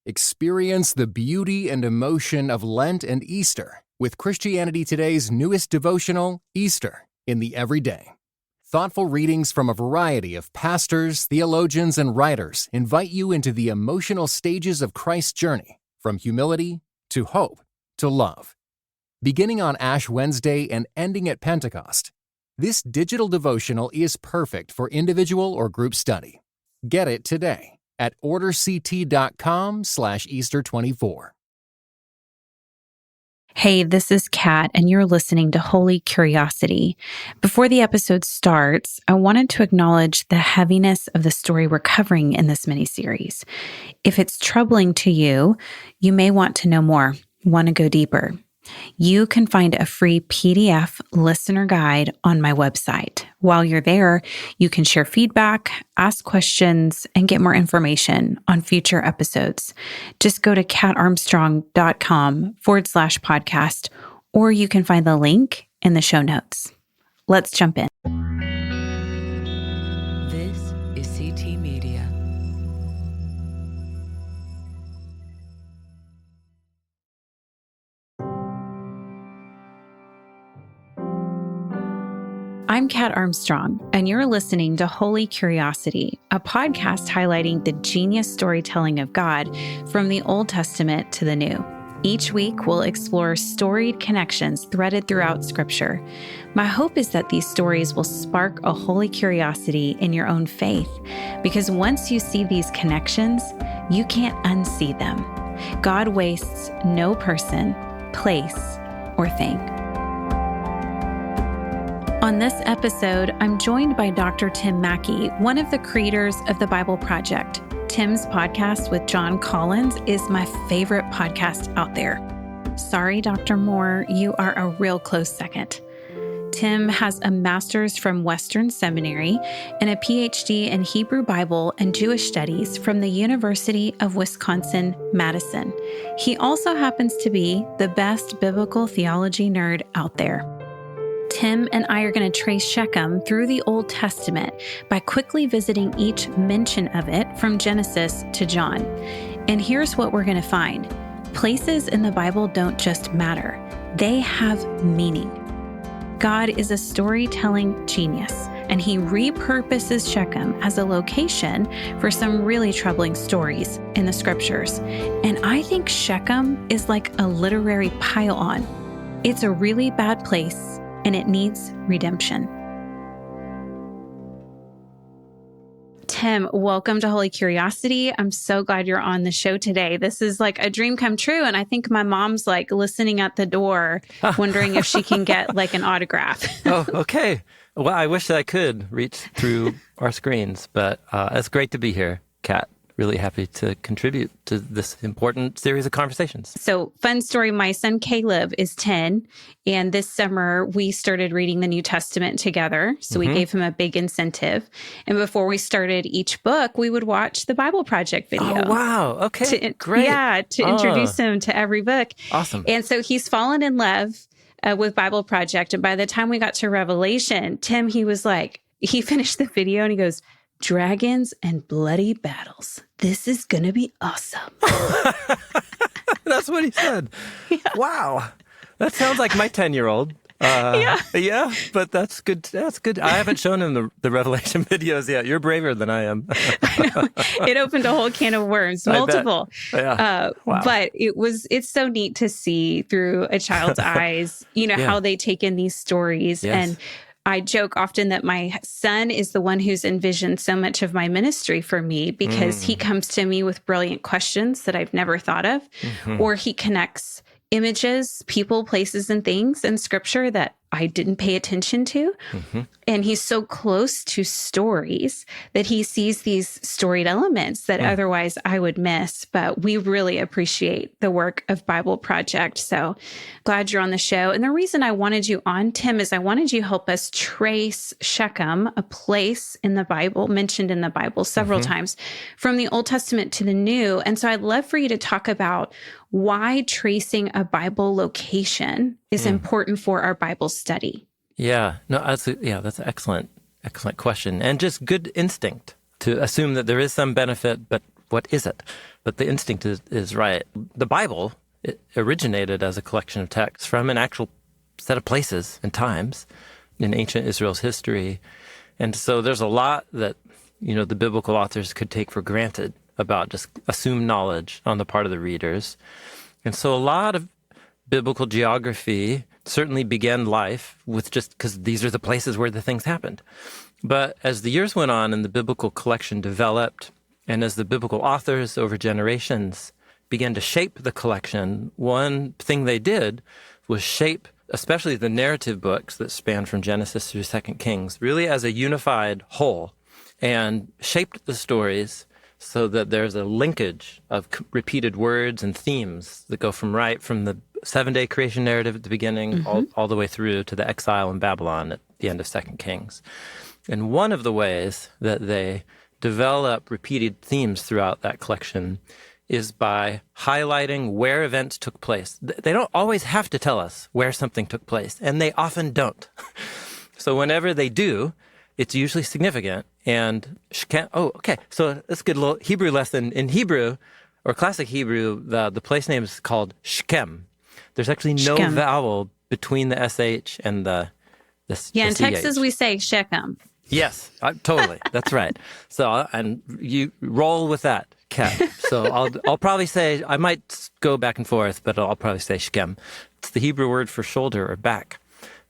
Experience the beauty and emotion of Lent and Easter with Christianity Today's newest devotional, Easter, in the Everyday. Thoughtful readings from a variety of pastors, theologians, and writers invite you into the emotional stages of Christ's journey, from humility to hope to love. Beginning on Ash Wednesday and ending at Pentecost, this digital devotional is perfect for individual or group study. Get it today at orderct.com/Easter24. Hey, this is Kat, and you're listening to Holy Curiosity. Before the episode starts, I wanted to acknowledge the heaviness of the story we're covering in this miniseries. If it's troubling to you, you may want to know more, want to go deeper. You can find a free PDF listener guide on my website. While you're there, you can share feedback, ask questions, and get more information on future episodes. Just go to katarmstrong.com/podcast, or you can find the link in the show notes. Let's jump in. This is CT Media. I'm Kat Armstrong, and you're listening to Holy Curiosity, a podcast highlighting the genius storytelling of God from the Old Testament to the New. Each week, we'll explore storied connections threaded throughout Scripture. My hope is that these stories will spark a holy curiosity in your own faith, because once you see these connections, you can't unsee them. God wastes no person, place, or thing. On this episode, I'm joined by Dr. Tim Mackie, one of the creators of the Bible Project. Tim's podcast with John Collins is my favorite podcast out there. Sorry, Dr. Moore, you are a real close second. Tim has a master's from Western Seminary and a PhD in Hebrew Bible and Jewish Studies from the University of Wisconsin-Madison. He also happens to be the best biblical theology nerd out there. Tim and I are going to trace Shechem through the Old Testament by quickly visiting each mention of it from Genesis to John. And here's what we're going to find. Places in the Bible don't just matter. They have meaning. God is a storytelling genius, and he repurposes Shechem as a location for some really troubling stories in the scriptures. And I think Shechem is like a literary pile-on. It's a really bad place, and it needs redemption. Tim, welcome to Holy Curiosity. I'm so glad you're on the show today. This is like a dream come true, and I think my mom's like listening at the door, wondering if she can get like an autograph. Oh, okay. Well, I wish that I could reach through our screens, but it's great to be here, Kat. Really happy to contribute to this important series of conversations. So, fun story, my son Caleb is 10, and this summer we started reading the New Testament together. So we gave him a big incentive. And before we started each book, we would watch the Bible Project video. Oh, wow. Okay, great. Yeah, to introduce him to every book. Awesome. And so he's fallen in love with Bible Project. And by the time we got to Revelation, Tim, he was like, he finished the video and he goes, "Dragons and bloody battles. This is going to be awesome." That's what he said. Yeah. Wow. That sounds like my 10-year-old. Yeah, but that's good. That's good. I haven't shown him the Revelation videos yet. You're braver than I am. I know. It opened a whole can of worms, multiple. Yeah. Wow. But it's so neat to see through a child's eyes, how they take in these stories. Yes. And I joke often that my son is the one who's envisioned so much of my ministry for me, because he comes to me with brilliant questions that I've never thought of, or he connects images, people, places, and things in scripture that I didn't pay attention to. And he's so close to stories that he sees these storied elements that otherwise I would miss. But we really appreciate the work of Bible Project. So glad you're on the show. And the reason I wanted you on, Tim, is I wanted you to help us trace Shechem, a place in the Bible, mentioned in the Bible several times, from the Old Testament to the New. And so I'd love for you to talk about why tracing a Bible location is important for our Bible study. Yeah, no, that's an excellent question. And just good instinct to assume that there is some benefit, but what is it? But the instinct is right. The Bible, it originated as a collection of texts from an actual set of places and times in ancient Israel's history. And so there's a lot that, the biblical authors could take for granted about just assumed knowledge on the part of the readers. And so a lot of biblical geography certainly began life with just because these are the places where the things happened. But as the years went on and the biblical collection developed, and as the biblical authors over generations began to shape the collection, one thing they did was shape especially the narrative books that span from Genesis through 2 Kings, really as a unified whole, and shaped the stories so that there's a linkage of repeated words and themes that go from the 7-day creation narrative at the beginning all the way through to the exile in Babylon at the end of 2 Kings. And one of the ways that they develop repeated themes throughout that collection is by highlighting where events took place. They don't always have to tell us where something took place, and they often don't. So whenever they do, it's usually significant. And Shechem, so let's get a little Hebrew lesson. In Hebrew, or classic Hebrew, the place name is called Shechem. There's actually no Shechem. vowel between the SH and the in CH. Texas we say Shechem. Yes, totally. That's right. So, and you roll with that, Kat. So I'll probably say, I might go back and forth, but I'll probably say Shechem. It's the Hebrew word for shoulder or back.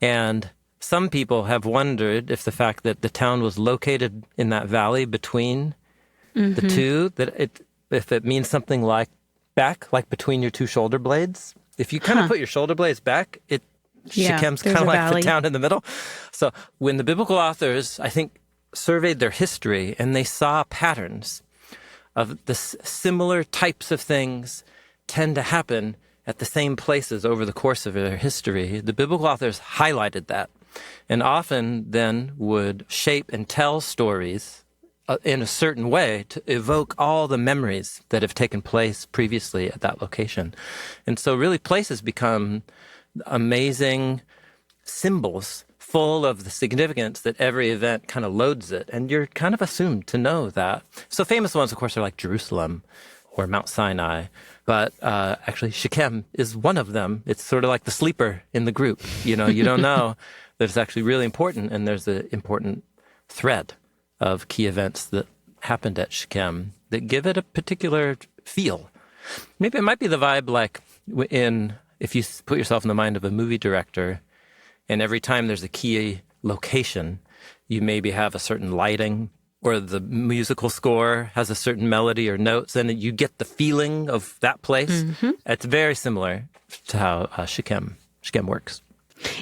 And some people have wondered if the fact that the town was located in that valley between the two, if it means something like back, like between your two shoulder blades. If you kind of put your shoulder blades back, Shechem's kind of like the town in the middle. So when the biblical authors, I think, surveyed their history and they saw patterns of the similar types of things tend to happen at the same places over the course of their history, the biblical authors highlighted that and often then would shape and tell stories in a certain way to evoke all the memories that have taken place previously at that location. And so really places become amazing symbols full of the significance that every event kind of loads it. And you're kind of assumed to know that. So famous ones, of course, are like Jerusalem or Mount Sinai. But actually, Shechem is one of them. It's sort of like the sleeper in the group. You don't know that it's actually really important. And there's an important thread of key events that happened at Shechem that give it a particular feel. Maybe it might be the vibe like if you put yourself in the mind of a movie director, and every time there's a key location, you maybe have a certain lighting, or the musical score has a certain melody or notes, and you get the feeling of that place. It's very similar to how Shechem works.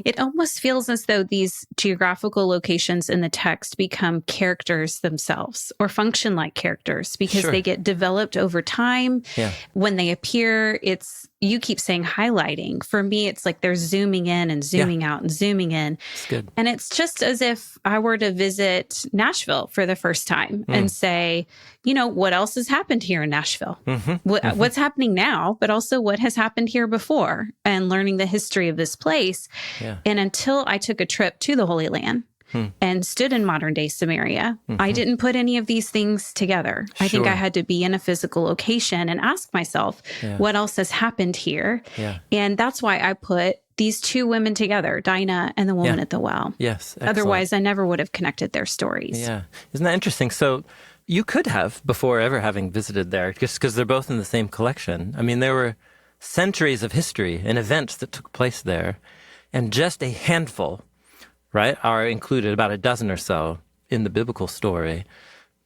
It almost feels as though these geographical locations in the text become characters themselves or function like characters because they get developed over time. Yeah. When they appear, you keep saying highlighting. For me, it's like they're zooming in and zooming out and zooming in. It's good. And it's just as if I were to visit Nashville for the first time and say, what else has happened here in Nashville? What's happening now, but also what has happened here before, and learning the history of this place. Yeah. And until I took a trip to the Holy Land and stood in modern day Samaria, I didn't put any of these things together. I think I had to be in a physical location and ask myself, what else has happened here? Yeah. And that's why I put these two women together, Dinah and the woman at the well. Yes. Excellent. Otherwise, I never would have connected their stories. Yeah. Isn't that interesting? So you could have, before ever having visited there, just because they're both in the same collection. I mean, there were centuries of history and events that took place there, and just a handful, right, are included, about a dozen or so, in the biblical story.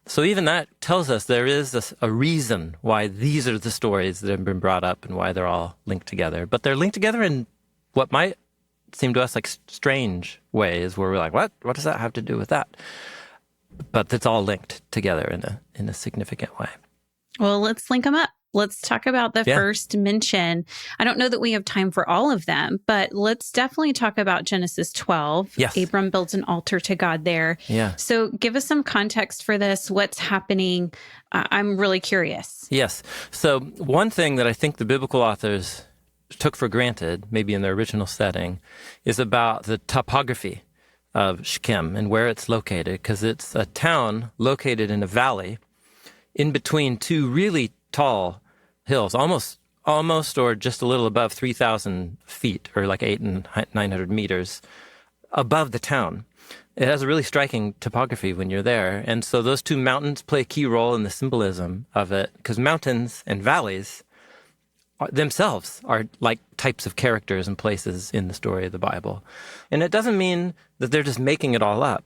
So even that tells us there is a reason why these are the stories that have been brought up and why they're all linked together. But they're linked together in what might seem to us like strange ways, where we're like, what does that have to do with that? But it's all linked together in a significant way. Well, let's link them up. Let's talk about the first mention. I don't know that we have time for all of them, but let's definitely talk about Genesis 12. Yes. Abram builds an altar to God there. Yeah. So give us some context for this. What's happening? I'm really curious. Yes. So one thing that I think the biblical authors took for granted, maybe in their original setting, is about the topography of Shechem and where it's located, because it's a town located in a valley in between two really tall hills, almost or just a little above 3,000 feet, or like 800 and 900 meters above the town. It has a really striking topography when you're there. And so those two mountains play a key role in the symbolism of it, because mountains and valleys themselves are like types of characters and places in the story of the Bible. And it doesn't mean that they're just making it all up,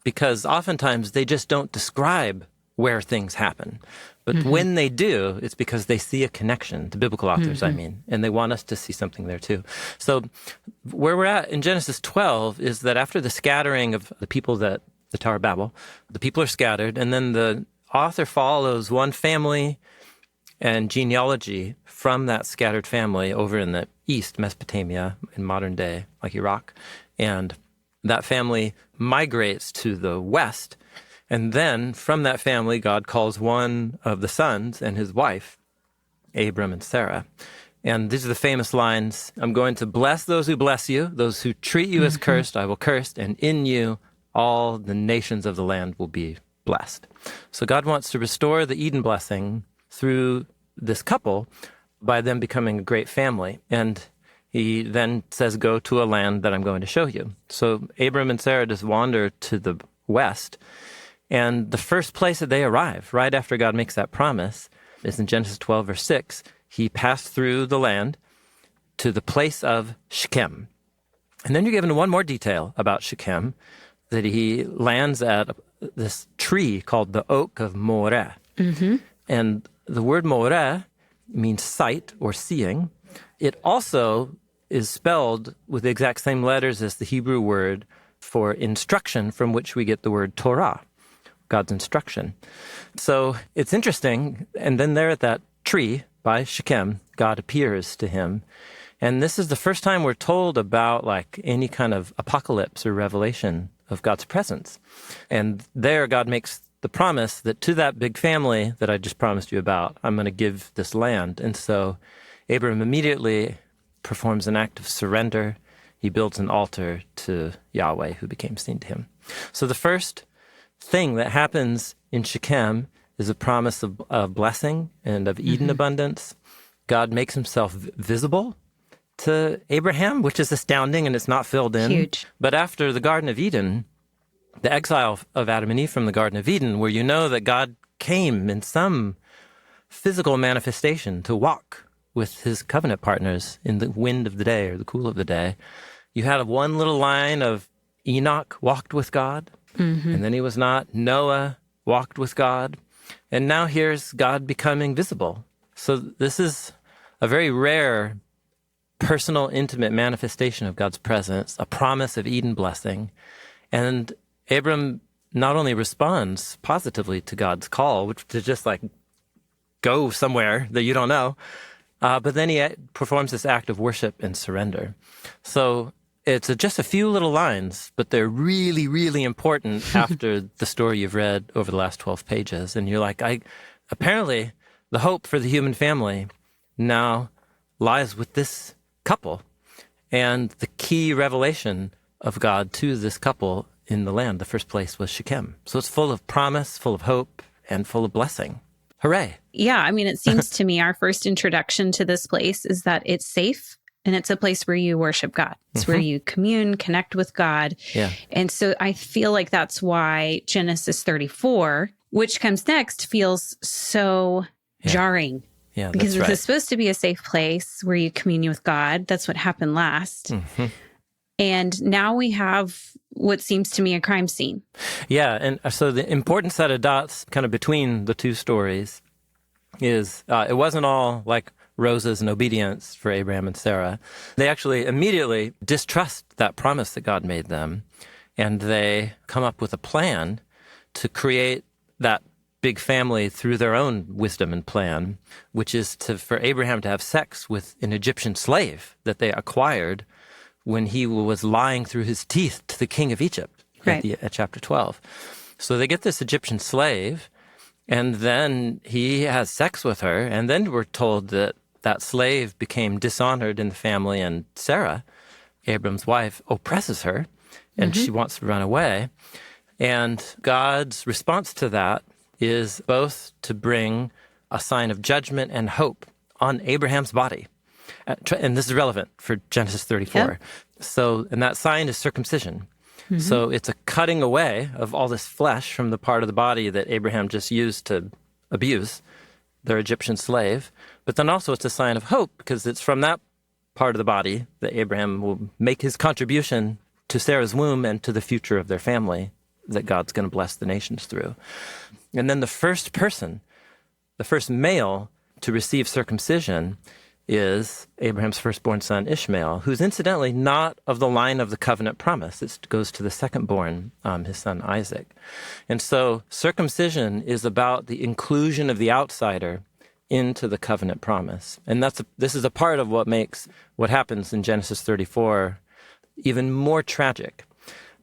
because oftentimes they just don't describe where things happen. But when they do, it's because they see a connection, the biblical authors, I mean, and they want us to see something there too. So where we're at in Genesis 12 is that after the scattering of the people the Tower of Babel, the people are scattered, and then the author follows one family and genealogy from that scattered family over in the east, Mesopotamia, in modern day, like Iraq. And that family migrates to the west. And then from that family, God calls one of the sons and his wife, Abram and Sarah. And these are the famous lines: I'm going to bless those who bless you, those who treat you as cursed, I will curse, and in you all the nations of the land will be blessed. So God wants to restore the Eden blessing through this couple by them becoming a great family. And he then says, go to a land that I'm going to show you. So Abram and Sarah just wander to the west. And the first place that they arrive, right after God makes that promise, is in Genesis 12, verse 6. He passed through the land to the place of Shechem. And then you're given one more detail about Shechem, that he lands at this tree called the oak of Moreh. And the word Moreh means sight or seeing. It also is spelled with the exact same letters as the Hebrew word for instruction, from which we get the word Torah, God's instruction. So it's interesting. And then there at that tree by Shechem, God appears to him. And this is the first time we're told about like any kind of apocalypse or revelation of God's presence. And there God makes the promise that to that big family that I just promised you about, I'm going to give this land. And so Abram immediately performs an act of surrender. He builds an altar to Yahweh, who became seen to him. So the first thing that happens in Shechem is a promise of blessing and of Eden abundance. God makes himself visible to Abraham, which is astounding, and it's not filled in. Huge. But after the Garden of Eden, the exile of Adam and Eve from the Garden of Eden, where you know that God came in some physical manifestation to walk with his covenant partners in the wind of the day or the cool of the day, you had one little line of Enoch walked with God, and then he was not. Noah walked with God, and now here's God becoming visible. So this is a very rare, personal, intimate manifestation of God's presence, a promise of Eden blessing. And Abram not only responds positively to God's call, which is just like go somewhere that you don't know, but then he performs this act of worship and surrender. So it's just a few little lines, but they're really, really important after the story you've read over the last 12 pages. And you're like, apparently the hope for the human family now lies with this couple, and the key revelation of God to this couple in the land, the first place, was Shechem. So it's full of promise, full of hope, and full of blessing. Hooray. Yeah, I mean, it seems to me our first introduction to this place is that it's safe and it's a place where you worship God. It's where you commune, connect with God. Yeah. And so I feel like that's why Genesis 34, which comes next, feels so jarring. Yeah, because that's right. it's supposed to be a safe place where you commune with God. That's what happened last. And now we have what seems to me a crime scene. Yeah, and so the important set of dots kind of between the two stories is it wasn't all like roses and obedience for Abraham and Sarah. They actually immediately distrust that promise that God made them, and they come up with a plan to create that big family through their own wisdom and plan, which is for Abraham to have sex with an Egyptian slave that they acquired when he was lying through his teeth to the king of Egypt at chapter 12. So they get this Egyptian slave, and then he has sex with her, and then we're told that that slave became dishonored in the family, and Sarah, Abram's wife, oppresses her, and she wants to run away. And God's response to that is both to bring a sign of judgment and hope on Abraham's body. And this is relevant for Genesis 34. Yep. So, and that sign is circumcision. So it's a cutting away of all this flesh from the part of the body that Abraham just used to abuse their Egyptian slave. But then also it's a sign of hope, because it's from that part of the body that Abraham will make his contribution to Sarah's womb and to the future of their family that God's going to bless the nations through. And then the first person, the first male to receive circumcision is Abraham's firstborn son, Ishmael, who's incidentally not of the line of the covenant promise. It goes to the secondborn, his son Isaac. And so circumcision is about the inclusion of the outsider into the covenant promise. And this is a part of what makes what happens in Genesis 34 even more tragic.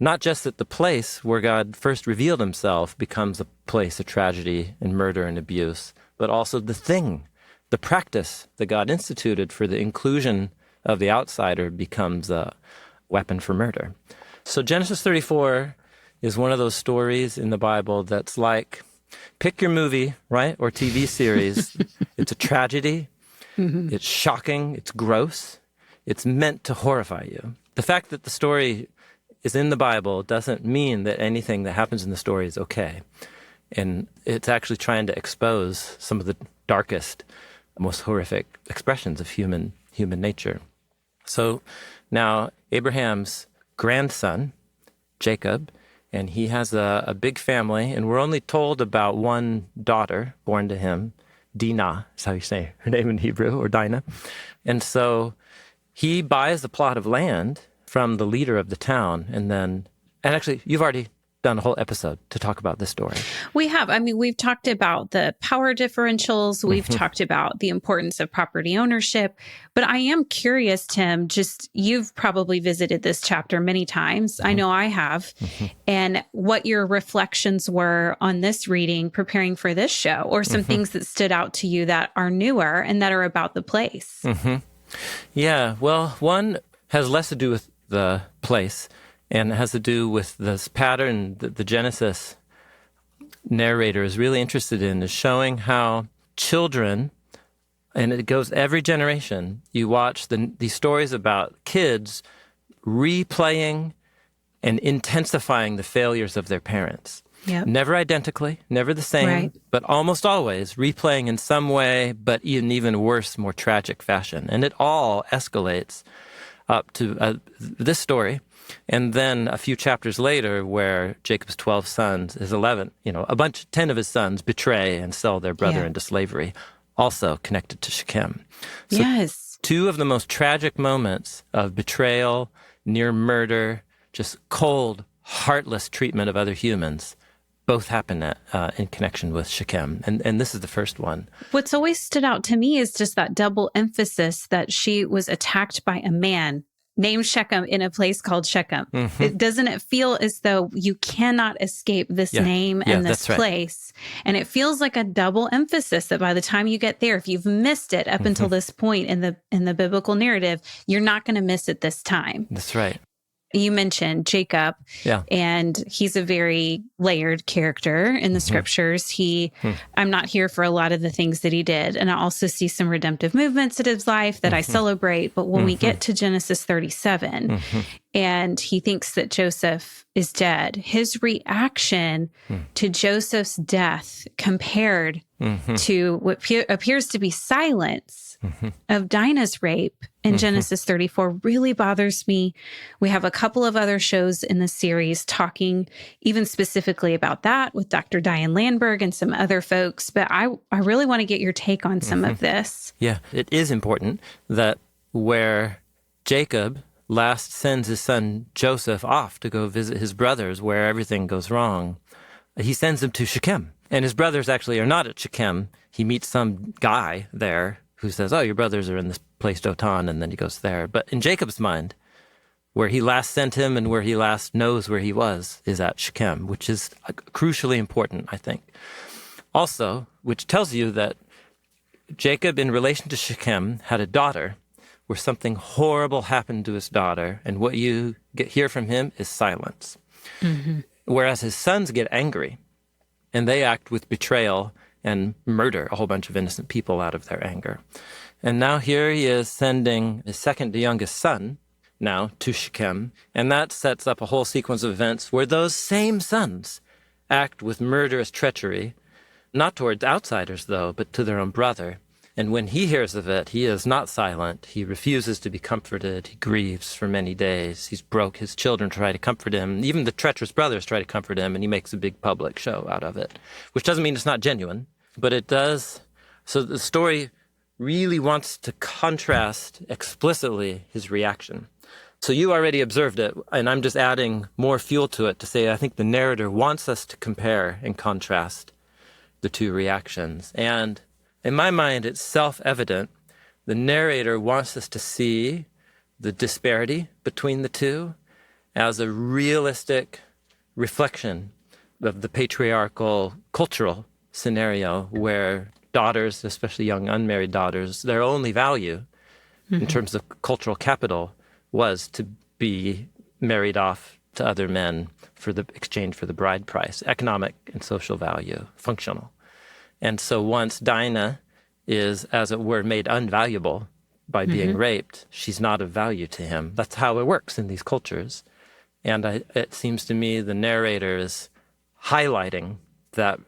Not just that the place where God first revealed himself becomes a place of tragedy and murder and abuse, but also the practice that God instituted for the inclusion of the outsider becomes a weapon for murder. So Genesis 34 is one of those stories in the Bible that's like, pick your movie, right, or TV series. It's a tragedy. It's shocking. It's gross. It's meant to horrify you. The fact that the story is in the Bible doesn't mean that anything that happens in the story is okay. And it's actually trying to expose some of the darkest, most horrific expressions of human nature. So now Abraham's grandson, Jacob, and he has a big family, and we're only told about one daughter born to him, Dinah, is how you say her name in Hebrew, or Dinah. And so he buys a plot of land from the leader of the town, and actually, you've already done a whole episode to talk about this story. We have. I mean, we've talked about the power differentials. We've talked about the importance of property ownership. But I am curious, Tim, you've probably visited this chapter many times. I know I have. And what your reflections were on this reading, preparing for this show, or some things that stood out to you that are newer and that are about the place. Yeah, well, one has less to do with the place, and it has to do with this pattern that the Genesis narrator is really interested in, is showing how children, and it goes every generation, you watch these stories about kids replaying and intensifying the failures of their parents. Yep. Never identically, never the same, Right. but almost always replaying in some way, but in even worse, more tragic fashion. And it all escalates up to this story. And then a few chapters later, where Jacob's 12 sons, his 10 of his sons betray and sell their brother into slavery, also connected to Shechem. So Yes. two of the most tragic moments of betrayal, near murder, just cold, heartless treatment of other humans, both happen in connection with Shechem. And this is the first one. What's always stood out to me is just that double emphasis that she was attacked by a man named Shechem in a place called Shechem. Doesn't it feel as though you cannot escape this name and this place? And it feels like a double emphasis that by the time you get there, if you've missed it up until this point in the biblical narrative, you're not going to miss it this time. That's right. You mentioned Jacob, and he's a very layered character in the scriptures. I'm not here for a lot of the things that he did. And I also see some redemptive movements in his life that I celebrate. But when we get to Genesis 37, and he thinks that Joseph is dead, his reaction to Joseph's death compared to what appears to be silence of Dinah's rape in Genesis 34 really bothers me. We have a couple of other shows in the series talking even specifically about that with Dr. Diane Landberg and some other folks, but I really want to get your take on some of this. Yeah, it is important that where Jacob last sends his son Joseph off to go visit his brothers where everything goes wrong, he sends him to Shechem. And his brothers actually are not at Shechem. He meets some guy there who says, oh, your brothers are in this place, Dothan, and then he goes there. But in Jacob's mind, where he last sent him and where he last knows where he was is at Shechem, which is crucially important, I think. Also, which tells you that Jacob, in relation to Shechem, had a daughter where something horrible happened to his daughter, and what you hear from him is silence. Whereas his sons get angry and they act with betrayal and murder a whole bunch of innocent people out of their anger. And now here he is sending his second youngest son now to Shechem, and that sets up a whole sequence of events where those same sons act with murderous treachery, not towards outsiders, though, but to their own brother. And when he hears of it, he is not silent. He refuses to be comforted. He grieves for many days. He's broke. His children try to comfort him. Even the treacherous brothers try to comfort him, and he makes a big public show out of it, which doesn't mean it's not genuine, but it does. So the story really wants to contrast explicitly his reaction. So you already observed it, and I'm just adding more fuel to it to say I think the narrator wants us to compare and contrast the two reactions. And in my mind, it's self-evident. The narrator wants us to see the disparity between the two as a realistic reflection of the patriarchal cultural scenario where daughters, especially young unmarried daughters, their only value in terms of cultural capital was to be married off to other men for the exchange for the bride price, economic and social value, functional. And so once Dinah is, as it were, made unvaluable by being raped, she's not of value to him. That's how it works in these cultures. And it seems to me the narrator is highlighting that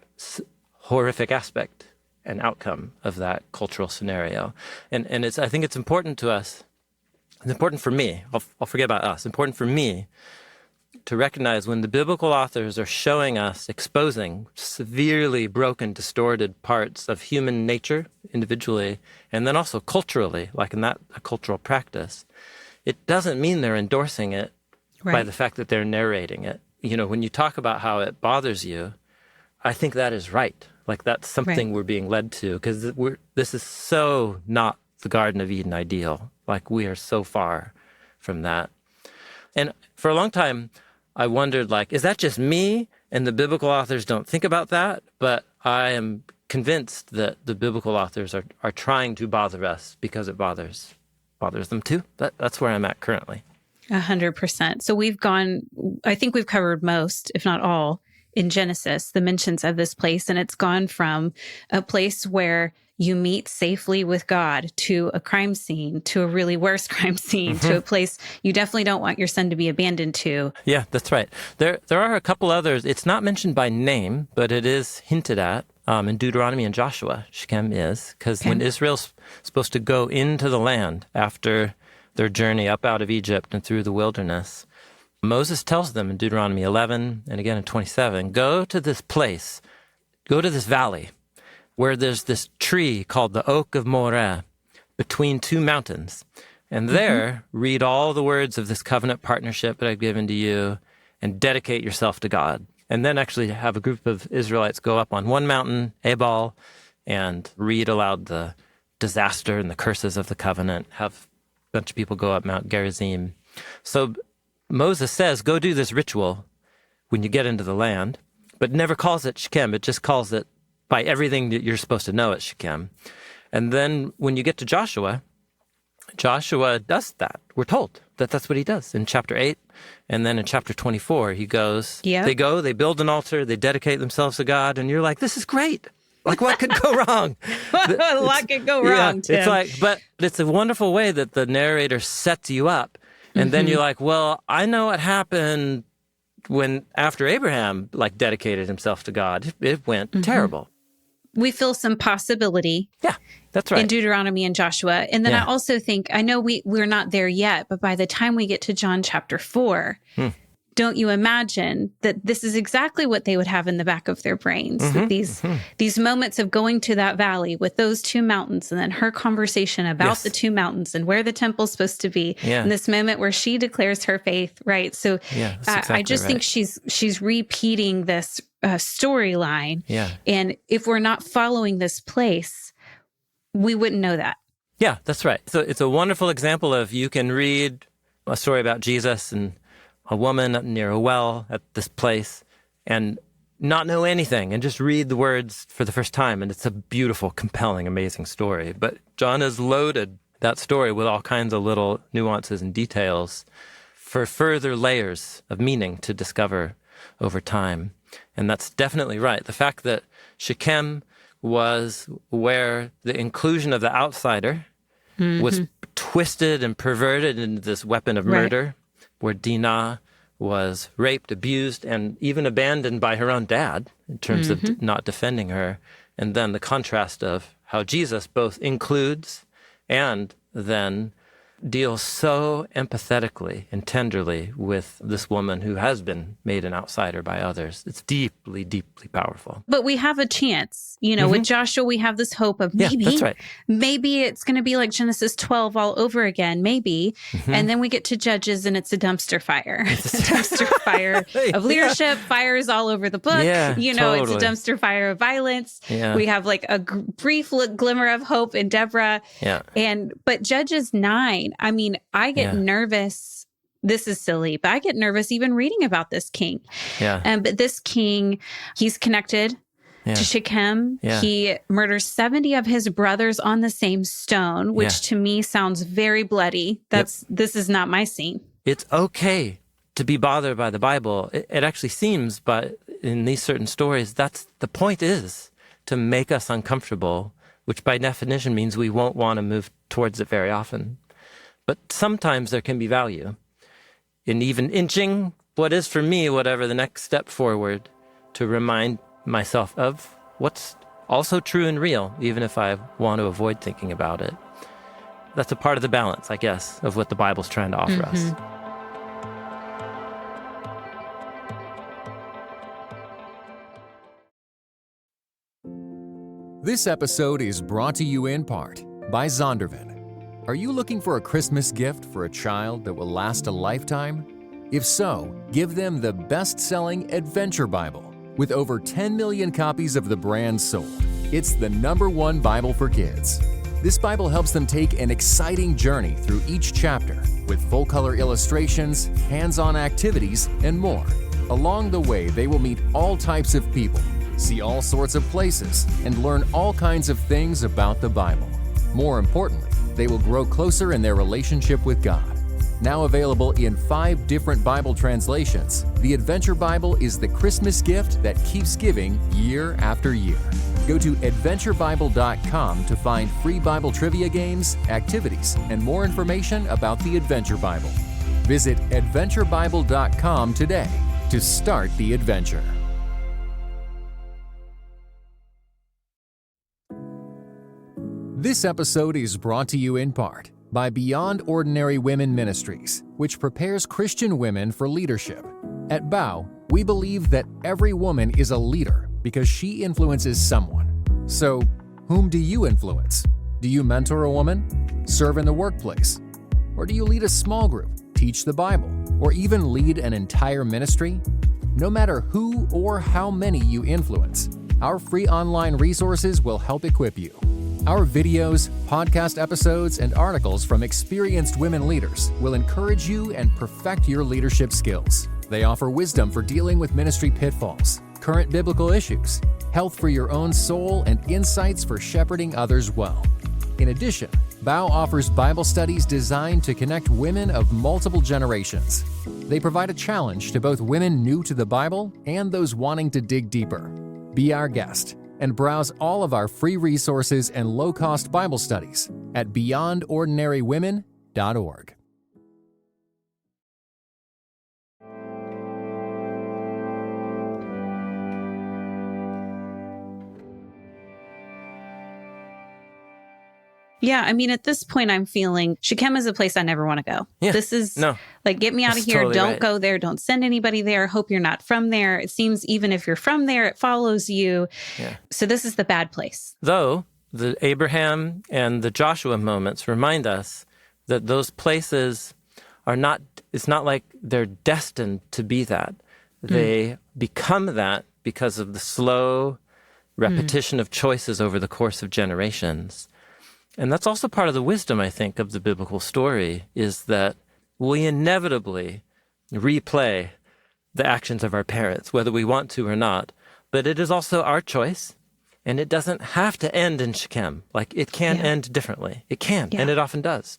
horrific aspect and outcome of that cultural scenario. And I think it's important to us, it's important for me, I'll forget about us, important for me to recognize when the biblical authors are showing us, exposing severely broken, distorted parts of human nature individually, and then also culturally, like in that a cultural practice, it doesn't mean they're endorsing it by the fact that they're narrating it. You know, when you talk about how it bothers you, I think that is right. Like that's something we're being led to, because this is so not the Garden of Eden ideal. Like we are so far from that. And for a long time, I wondered, like, is that just me and the biblical authors don't think about that? But I am convinced that the biblical authors are trying to bother us because it bothers them too. That's where I'm at currently. 100%. So I think we've covered most, if not all, in Genesis, the mentions of this place. And it's gone from a place where you meet safely with God to a crime scene, to a really worse crime scene, to a place you definitely don't want your son to be abandoned to. Yeah, that's right. There are a couple others. It's not mentioned by name, but it is hinted at in Deuteronomy and Joshua. Shechem is, because when Israel's supposed to go into the land after their journey up out of Egypt and through the wilderness, Moses tells them in Deuteronomy 11 and again in 27, go to this place, go to this valley, where there's this tree called the Oak of Moreh between two mountains. And there, read all the words of this covenant partnership that I've given to you and dedicate yourself to God. And then actually have a group of Israelites go up on one mountain, Ebal, and read aloud the disaster and the curses of the covenant. Have a bunch of people go up Mount Gerizim. So Moses says, go do this ritual when you get into the land, but never calls it Shechem. It just calls it by everything that you're supposed to know at Shechem. And then when you get to Joshua does that. We're told that that's what he does in chapter 8. And then in chapter 24, he goes, they build an altar, they dedicate themselves to God. And you're like, this is great. Like, what could go wrong? A lot could go wrong, Tim. It's like, but it's a wonderful way that the narrator sets you up. And then you're like, well, I know what happened when after Abraham, like, dedicated himself to God. It went terrible. We feel some possibility. Yeah, that's right. In Deuteronomy and Joshua. And then I also think, I know we're not there yet, but by the time we get to John chapter 4, don't you imagine that this is exactly what they would have in the back of their brains with these moments of going to that valley with those two mountains, and then her conversation about the two mountains and where the temple's supposed to be, and this moment where she declares her faith, right? So I just think she's repeating this storyline. Yeah. And if we're not following this place, we wouldn't know that. Yeah, that's right. So it's a wonderful example of, you can read a story about Jesus and a woman near a well at this place and not know anything and just read the words for the first time. And it's a beautiful, compelling, amazing story. But John has loaded that story with all kinds of little nuances and details for further layers of meaning to discover over time. And that's definitely right. The fact that Shechem was where the inclusion of the outsider was twisted and perverted into this weapon of murder, where Dinah was raped, abused, and even abandoned by her own dad in terms of not defending her. And then the contrast of how Jesus both includes and then deals so empathetically and tenderly with this woman who has been made an outsider by others. It's deeply, deeply powerful. But we have a chance. With Joshua, we have this hope of maybe it's going to be like Genesis 12 all over again, maybe. And then we get to Judges and it's a dumpster fire. It's a dumpster fire of leadership, fires all over the book. Totally. It's a dumpster fire of violence. We have like a brief glimmer of hope in Deborah. But Judges 9, I mean, I get nervous. This is silly, but I get nervous even reading about this king. But this king, he's connected to Shechem. He murders 70 of his brothers on the same stone, which to me sounds very bloody. This is not my scene. It's okay to be bothered by the Bible. It actually seems, but in these certain stories, that's the point, is to make us uncomfortable, which by definition means we won't want to move towards it very often. But sometimes there can be value in even inching what is for me, whatever the next step forward, to remind myself of what's also true and real, even if I want to avoid thinking about it. That's a part of the balance, I guess, of what the Bible's trying to offer us. This episode is brought to you in part by Zondervan. Are you looking for a Christmas gift for a child that will last a lifetime? If so, give them the best-selling Adventure Bible. With over 10 million copies of the brand sold, it's the #1 Bible for kids. This Bible helps them take an exciting journey through each chapter with full-color illustrations, hands-on activities, and more. Along the way, they will meet all types of people, see all sorts of places, and learn all kinds of things about the Bible. More importantly, they will grow closer in their relationship with God. Now available in 5 different Bible translations, the Adventure Bible is the Christmas gift that keeps giving year after year. Go to adventurebible.com to find free Bible trivia games, activities, and more information about the Adventure Bible. Visit adventurebible.com today to start the adventure. This episode is brought to you in part by Beyond Ordinary Women Ministries, which prepares Christian women for leadership. At BOW, we believe that every woman is a leader because she influences someone. So, whom do you influence? Do you mentor a woman? Serve in the workplace? Or do you lead a small group, teach the Bible, or even lead an entire ministry? No matter who or how many you influence, our free online resources will help equip you. Our videos, podcast episodes, and articles from experienced women leaders will encourage you and perfect your leadership skills. They offer wisdom for dealing with ministry pitfalls, current biblical issues, health for your own soul, and insights for shepherding others well. In addition, BOW offers Bible studies designed to connect women of multiple generations. They provide a challenge to both women new to the Bible and those wanting to dig deeper. Be our guest and browse all of our free resources and low-cost Bible studies at beyondordinarywomen.org. Yeah, I mean, at this point, I'm feeling Shechem is a place I never want to go. Yeah, this is like, get me out of that's here. Totally Don't right. go there. Don't send anybody there. Hope you're not from there. It seems even if you're from there, it follows you. Yeah. So this is the bad place. Though the Abraham and the Joshua moments remind us that those places are not, it's not like they're destined to be that. They become that because of the slow repetition of choices over the course of generations. And that's also part of the wisdom, I think, of the biblical story, is that we inevitably replay the actions of our parents, whether we want to or not. But it is also our choice, and it doesn't have to end in Shechem. Like, it can end differently. It can, and it often does.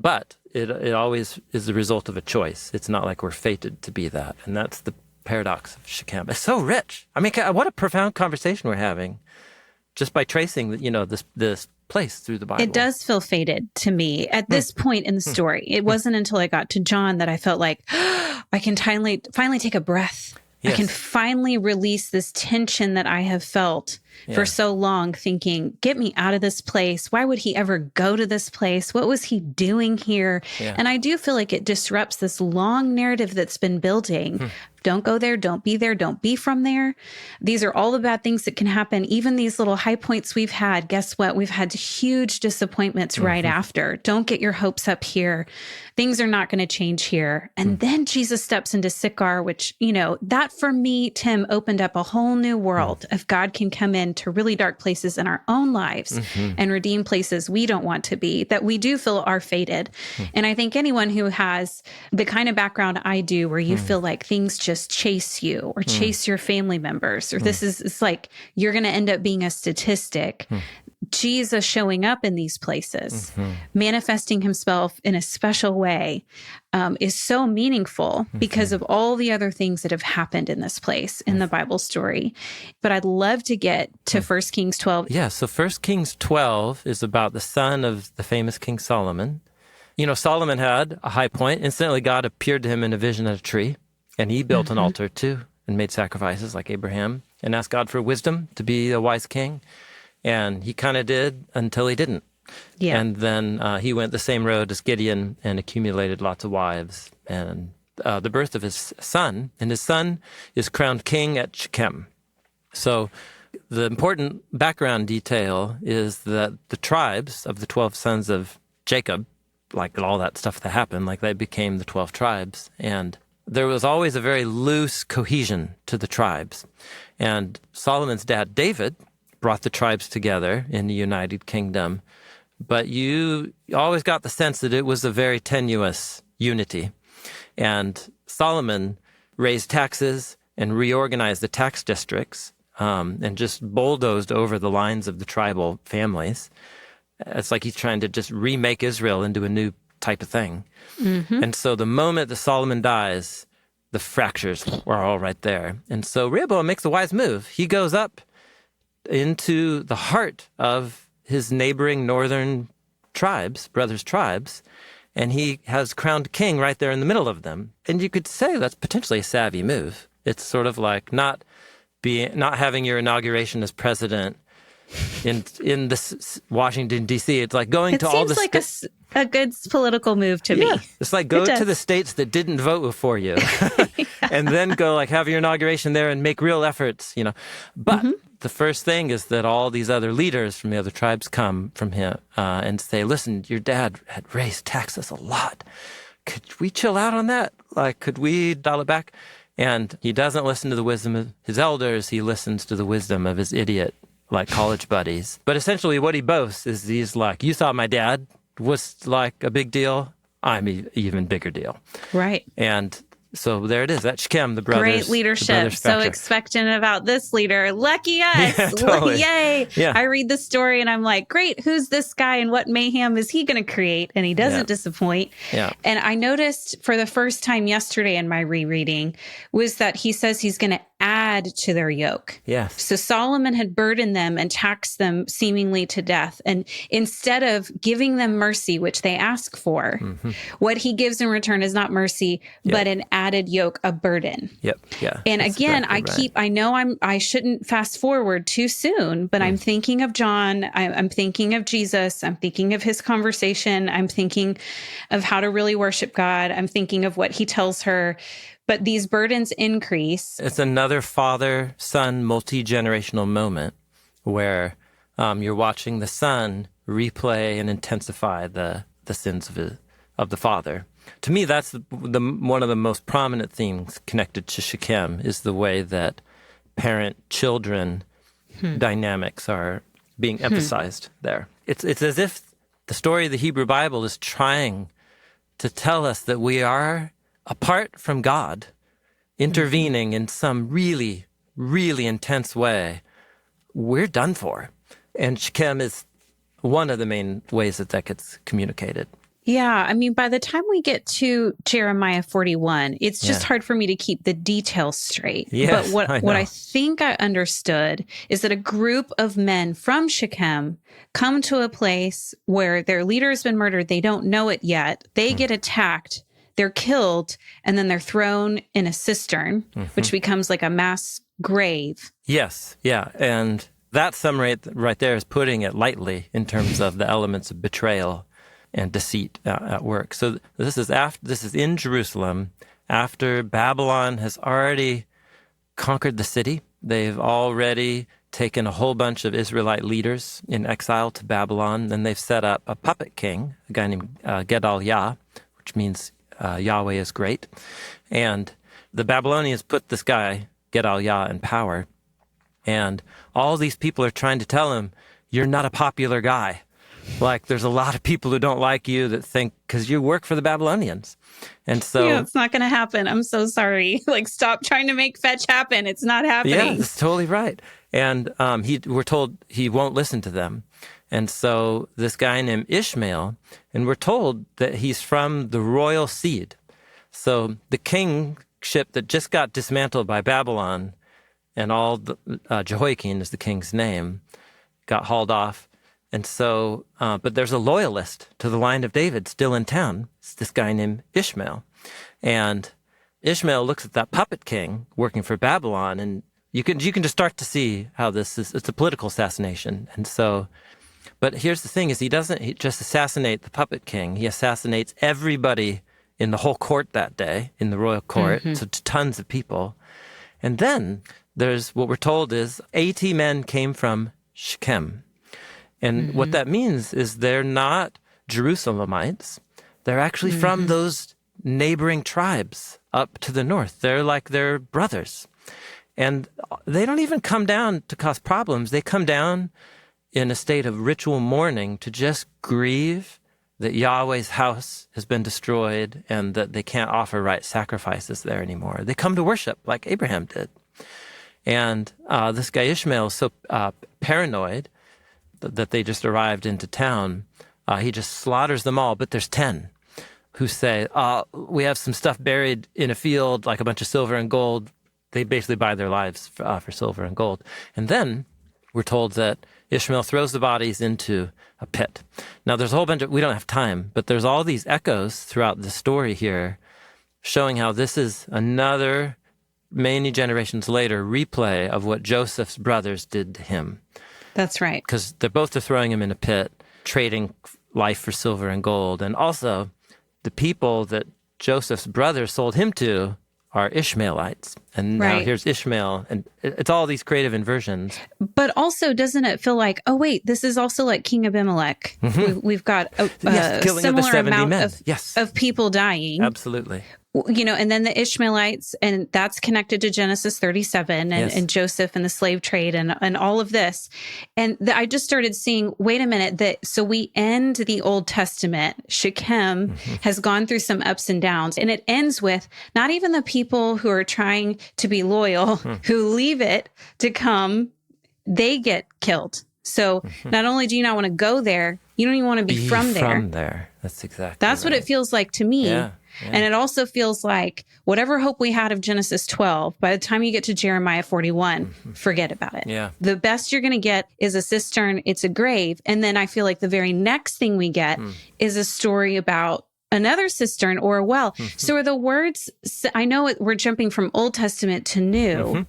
But it always is the result of a choice. It's not like we're fated to be that. And that's the paradox of Shechem. It's so rich. I mean, what a profound conversation we're having just by tracing, this place through the Bible. It does feel faded to me at this point in the story. It wasn't until I got to John that I felt like I can finally take a breath. Yes. I can finally release this tension that I have felt for so long, thinking, get me out of this place. Why would he ever go to this place? What was he doing here? Yeah. And I do feel like it disrupts this long narrative that's been building. Don't go there. Don't be there. Don't be from there. These are all the bad things that can happen. Even these little high points we've had, guess what? We've had huge disappointments right after. Don't get your hopes up here. Things are not going to change here. And then Jesus steps into Sychar, which, that for me, Tim, opened up a whole new world of God can come in to really dark places in our own lives and redeem places we don't want to be, that we do feel are faded. And I think anyone who has the kind of background I do, where you feel like things just chase you or chase your family members, or it's like you're going to end up being a statistic. Jesus showing up in these places, manifesting himself in a special way, is so meaningful because of all the other things that have happened in this place in the Bible story. But I'd love to get to 1 Kings 12. Yeah, so 1 Kings 12 is about the son of the famous King Solomon. Solomon had a high point. Instantly, God appeared to him in a vision at a tree, and he built an altar too and made sacrifices like Abraham and asked God for wisdom to be a wise king. And he kind of did until he didn't. Yeah. And then he went the same road as Gideon and accumulated lots of wives. And the birth of his son, and his son is crowned king at Shechem. So the important background detail is that the tribes of the 12 sons of Jacob, like all that stuff that happened, like they became the 12 tribes. And there was always a very loose cohesion to the tribes. And Solomon's dad, David, brought the tribes together in the United Kingdom. But you always got the sense that it was a very tenuous unity. And Solomon raised taxes and reorganized the tax districts and just bulldozed over the lines of the tribal families. It's like he's trying to just remake Israel into a new type of thing. And so the moment that Solomon dies, the fractures are all right there. And so Rehoboam makes a wise move. He goes up into the heart of his neighboring northern tribes, brothers' tribes, and he has crowned king right there in the middle of them. And you could say that's potentially a savvy move. It's sort of like not having your inauguration as president in this Washington, D.C. It's like going to all the... It seems like a good political move to me. It's like go to the states that didn't vote for you and then go have your inauguration there and make real efforts, But the first thing is that all these other leaders from the other tribes come from him and say, listen, your dad had raised taxes a lot. Could we chill out on that? Could we dial it back? And he doesn't listen to the wisdom of his elders. He listens to the wisdom of his idiot college buddies. But essentially what he boasts is he's like, you thought my dad was a big deal. I'm an even bigger deal. Right. And so there it is. That's Shechem, the brothers. Great leadership. So expectant about this leader. Lucky us. Yeah, totally. Yay. Yeah. I read the story and I'm like, great, who's this guy and what mayhem is he going to create? And he doesn't disappoint. Yeah. And I noticed for the first time yesterday in my rereading was that he says he's going to add to their yoke. Yes. So Solomon had burdened them and taxed them seemingly to death. And instead of giving them mercy, which they ask for, what he gives in return is not mercy, but an added yoke, a burden. Yep. Yeah. And again, I shouldn't fast forward too soon, but I'm thinking of John. I'm thinking of Jesus. I'm thinking of his conversation. I'm thinking of how to really worship God. I'm thinking of what he tells her. But these burdens increase. It's another father-son multi-generational moment where you're watching the son replay and intensify the sins of the father. To me, that's one of the most prominent themes connected to Shechem is the way that parent-children dynamics are being emphasized there. It's as if the story of the Hebrew Bible is trying to tell us that we are, apart from God, intervening in some really, really intense way, we're done for. And Shechem is one of the main ways that gets communicated. Yeah, I mean, by the time we get to Jeremiah 41, it's just hard for me to keep the details straight. Yes, but I what know. I think I understood is that a group of men from Shechem come to a place where their leader has been murdered. They don't know it yet. They get attacked. They're killed, and then they're thrown in a cistern, which becomes like a mass grave. Yes, yeah. And that summary right there is putting it lightly in terms of the elements of betrayal and deceit at work. So this is in Jerusalem after Babylon has already conquered the city. They've already taken a whole bunch of Israelite leaders in exile to Babylon. Then they've set up a puppet king, a guy named Gedaliah, which means Yahweh is great. And the Babylonians put this guy, Gedaliah, in power. And all these people are trying to tell him, you're not a popular guy. Like, there's a lot of people who don't like you that think, because you work for the Babylonians. And so... Yeah, it's not going to happen. I'm so sorry. Like, stop trying to make fetch happen. It's not happening. Yeah, that's totally right. And we're told he won't listen to them. And so this guy named Ishmael, and we're told that he's from the royal seed. So the kingship that just got dismantled by Babylon, and all the Jehoiakim is the king's name, got hauled off. And so, but there's a loyalist to the line of David still in town. It's this guy named Ishmael. And Ishmael looks at that puppet king working for Babylon, and you can just start to see how it's a political assassination. And so, but here's the thing is he doesn't just assassinate the puppet king. He assassinates everybody in the whole court that day, in the royal court. So tons of people. And then there's what we're told is 80 men came from Shechem. And what that means is they're not Jerusalemites. They're actually from those neighboring tribes up to the north. They're like their brothers. And they don't even come down to cause problems. They come down in a state of ritual mourning to just grieve that Yahweh's house has been destroyed and that they can't offer right sacrifices there anymore. They come to worship like Abraham did. And this guy Ishmael is so paranoid that they just arrived into town, he just slaughters them all. But there's 10 who say, we have some stuff buried in a field, like a bunch of silver and gold. They basically buy their lives for silver and gold. And then we're told that Ishmael throws the bodies into a pit. Now, there's a whole bunch we don't have time, but there's all these echoes throughout the story here showing how this is another, many generations later, replay of what Joseph's brothers did to him. That's right. Because they're both throwing him in a pit, trading life for silver and gold. And also, the people that Joseph's brothers sold him to are Ishmaelites. And now here's Ishmael. And it's all these creative inversions. But also, doesn't it feel like, oh, wait, this is also like King Abimelech. We've got a similar amount of people dying. Absolutely. You know, and then the Ishmaelites, and that's connected to Genesis 37 and Joseph and the slave trade and all of this. And I just started seeing, wait a minute, so we end the Old Testament. Shechem has gone through some ups and downs, and it ends with not even the people who are trying to be loyal, who leave it to come, they get killed. So not only do you not want to go there, you don't even want to be from there. From there. That's exactly That's what it feels like to me. Yeah. Yeah. And it also feels like whatever hope we had of Genesis 12, by the time you get to Jeremiah 41, forget about it. Yeah. The best you're going to get is a cistern, it's a grave. And then I feel like the very next thing we get is a story about another cistern or a well. So are the words, I know we're jumping from Old Testament to New.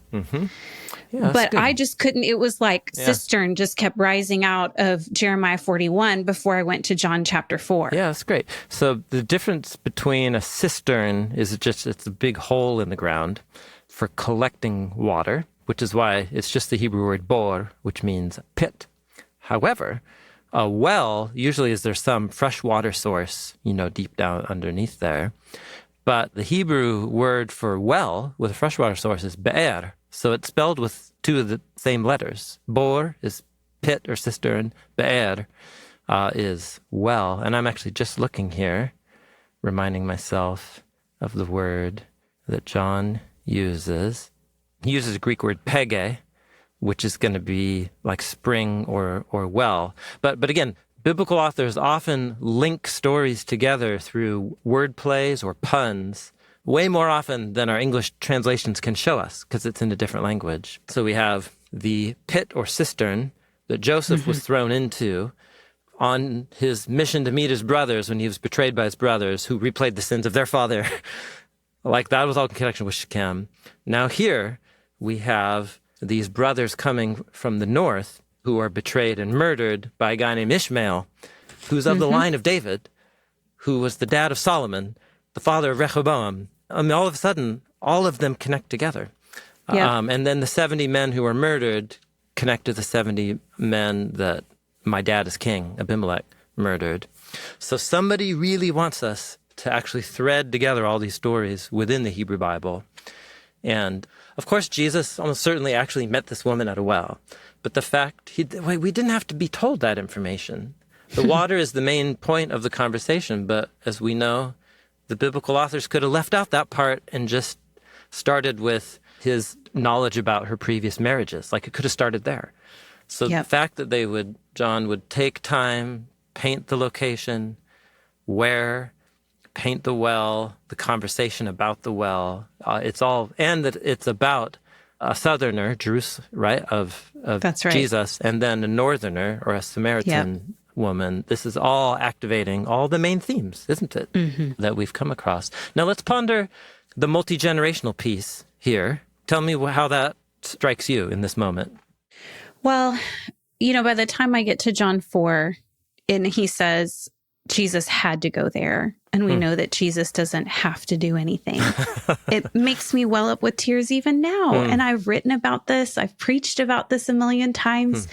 Yeah, but good. I just couldn't, it was like cistern just kept rising out of Jeremiah 41 before I went to John chapter 4. Yeah, that's great. So the difference between a cistern is it's a big hole in the ground for collecting water, which is why it's just the Hebrew word bor, which means pit. However, a well, usually is there some fresh water source, deep down underneath there. But the Hebrew word for well with a freshwater source is be'er. So it's spelled with two of the same letters. Bor is pit or cistern. Be'er is well. And I'm actually just looking here, reminding myself of the word that John uses. He uses a Greek word pege, which is going to be like spring or well. But again, biblical authors often link stories together through word plays or puns, way more often than our English translations can show us, because it's in a different language. So we have the pit or cistern that Joseph was thrown into on his mission to meet his brothers when he was betrayed by his brothers, who replayed the sins of their father. Like, that was all in connection with Shechem. Now here we have these brothers coming from the north who are betrayed and murdered by a guy named Ishmael, who's of the line of David, who was the dad of Solomon, the father of Rehoboam. I mean, all of a sudden, all of them connect together. Yeah. And then the 70 men who were murdered connect to the 70 men that my dad as king, Abimelech, murdered. So somebody really wants us to actually thread together all these stories within the Hebrew Bible. And, of course, Jesus almost certainly actually met this woman at a well. But the fact, we didn't have to be told that information. The water is the main point of the conversation, but as we know, the biblical authors could have left out that part and just started with his knowledge about her previous marriages. Like, it could have started there. So the fact that John would take time, paint the location, where, paint the well, the conversation about the well, and that it's about a southerner, Jerusalem, right, of That's right. Jesus, and then a northerner or a Samaritan woman. This is all activating all the main themes, isn't it, that we've come across. Now let's ponder the multi-generational piece here. Tell me how that strikes you in this moment. Well, by the time I get to John 4, and he says Jesus had to go there, and we know that Jesus doesn't have to do anything. It makes me well up with tears even now. And I've written about this. I've preached about this a million times.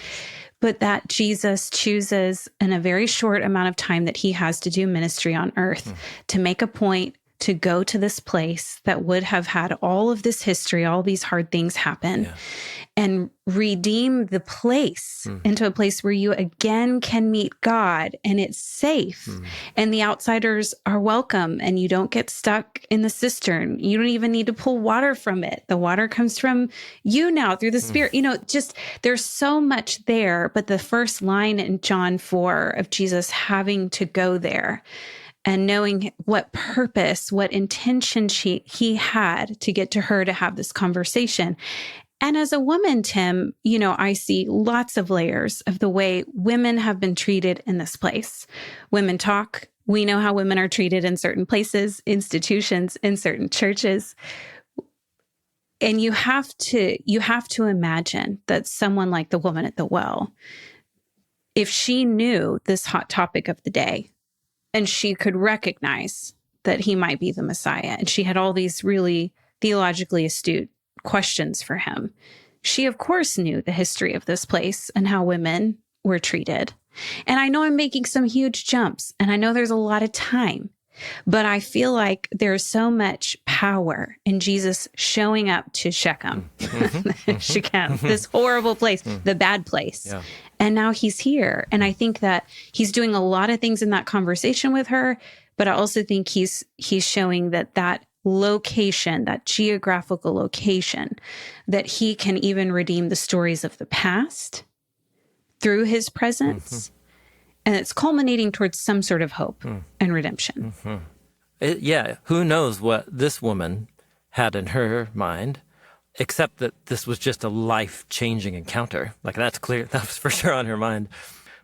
But that Jesus chooses in a very short amount of time that he has to do ministry on earth to make a point to go to this place that would have had all of this history, all these hard things happen, and redeem the place into a place where you again can meet God, and it's safe, and the outsiders are welcome, and you don't get stuck in the cistern. You don't even need to pull water from it. The water comes from you now through the Spirit. Just there's so much there. But the first line in John 4 of Jesus having to go there, and knowing what purpose, what intention he had to get to her to have this conversation. And as a woman, Tim, I see lots of layers of the way women have been treated in this place. Women talk. We know how women are treated in certain places, institutions, in certain churches. And you have to imagine that someone like the woman at the well, if she knew this hot topic of the day, and she could recognize that he might be the Messiah, and she had all these really theologically astute questions for him, she, of course, knew the history of this place and how women were treated. And I know I'm making some huge jumps, and I know there's a lot of time, but I feel like there's so much power in Jesus showing up to Shechem, Shechem, this horrible place, the bad place. Yeah. And now he's here. And I think that he's doing a lot of things in that conversation with her, but I also think he's showing that location, that geographical location, that he can even redeem the stories of the past through his presence. And it's culminating towards some sort of hope and redemption. Who knows what this woman had in her mind, except that this was just a life-changing encounter. Like, that's clear. That was for sure on her mind.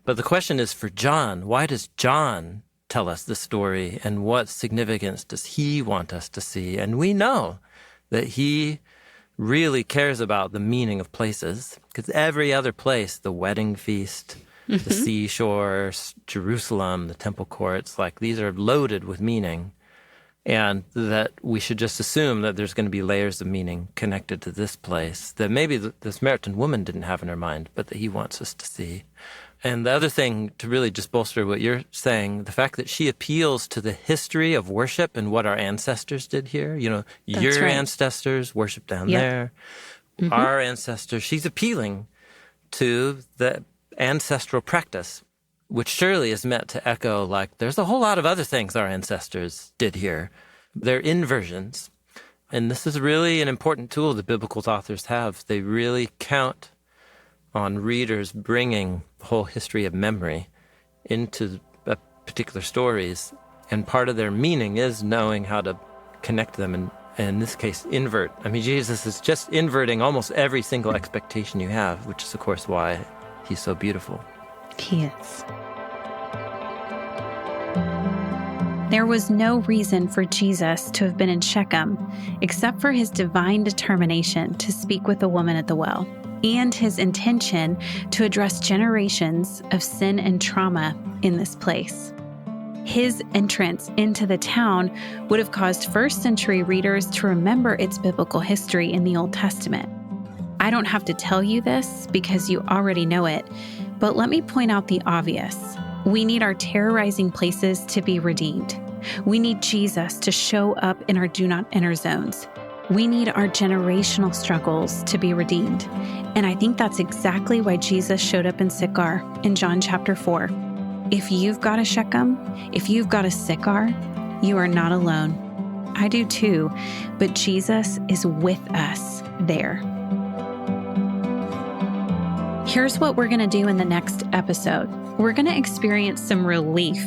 But the question is for John. Why does John tell us this story, and what significance does he want us to see? And we know that he really cares about the meaning of places, because every other place, the wedding feast, the seashore, Jerusalem, the temple courts, like, these are loaded with meaning. And that we should just assume that there's going to be layers of meaning connected to this place that maybe the Samaritan woman didn't have in her mind, but that he wants us to see. And the other thing, to really just bolster what you're saying, the fact that she appeals to the history of worship and what our ancestors did here. Your ancestors worshiped down there. Our ancestors. She's appealing to the ancestral practice, which surely is meant to echo, like, there's a whole lot of other things our ancestors did here. They're inversions. And this is really an important tool the biblical authors have. They really count on readers bringing the whole history of memory into particular stories. And part of their meaning is knowing how to connect them and in this case, invert. I mean, Jesus is just inverting almost every single expectation you have, which is, of course, why he's so beautiful. He is. There was no reason for Jesus to have been in Shechem except for his divine determination to speak with the woman at the well and his intention to address generations of sin and trauma in this place. His entrance into the town would have caused first-century readers to remember its biblical history in the Old Testament. I don't have to tell you this because you already know it, but let me point out the obvious. We need our terrorizing places to be redeemed. We need Jesus to show up in our do not enter zones. We need our generational struggles to be redeemed. And I think that's exactly why Jesus showed up in Sychar in John chapter 4. If you've got a Shechem, if you've got a Sychar, you are not alone. I do too, but Jesus is with us there. Here's what we're going to do in the next episode. We're going to experience some relief.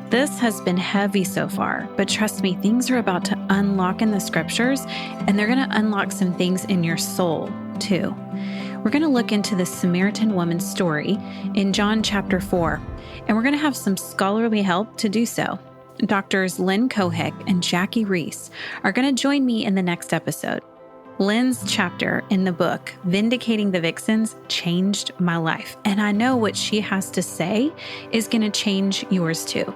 This has been heavy so far, but trust me, things are about to unlock in the scriptures, and they're going to unlock some things in your soul too. We're going to look into the Samaritan woman's story in John chapter 4, and we're going to have some scholarly help to do so. Doctors Lynn Kohik and Jackie Reese are going to join me in the next episode. Lynn's chapter in the book, Vindicating the Vixens, changed my life, and I know what she has to say is going to change yours too.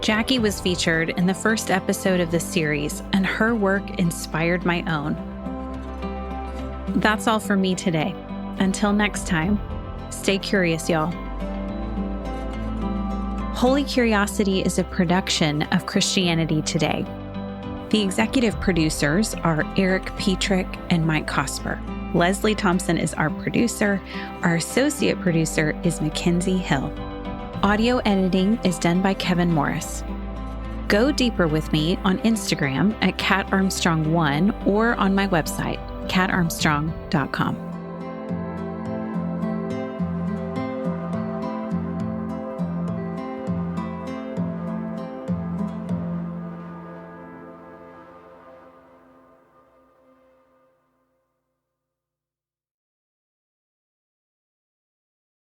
Jackie was featured in the first episode of this series, and her work inspired my own. That's all for me today. Until next time, stay curious, y'all. Holy Curiosity is a production of Christianity Today. The executive producers are Eric Petrick and Mike Cosper. Leslie Thompson is our producer. Our associate producer is Mackenzie Hill. Audio editing is done by Kevin Morris. Go deeper with me on Instagram at CatArmstrong1 or on my website, catarmstrong.com.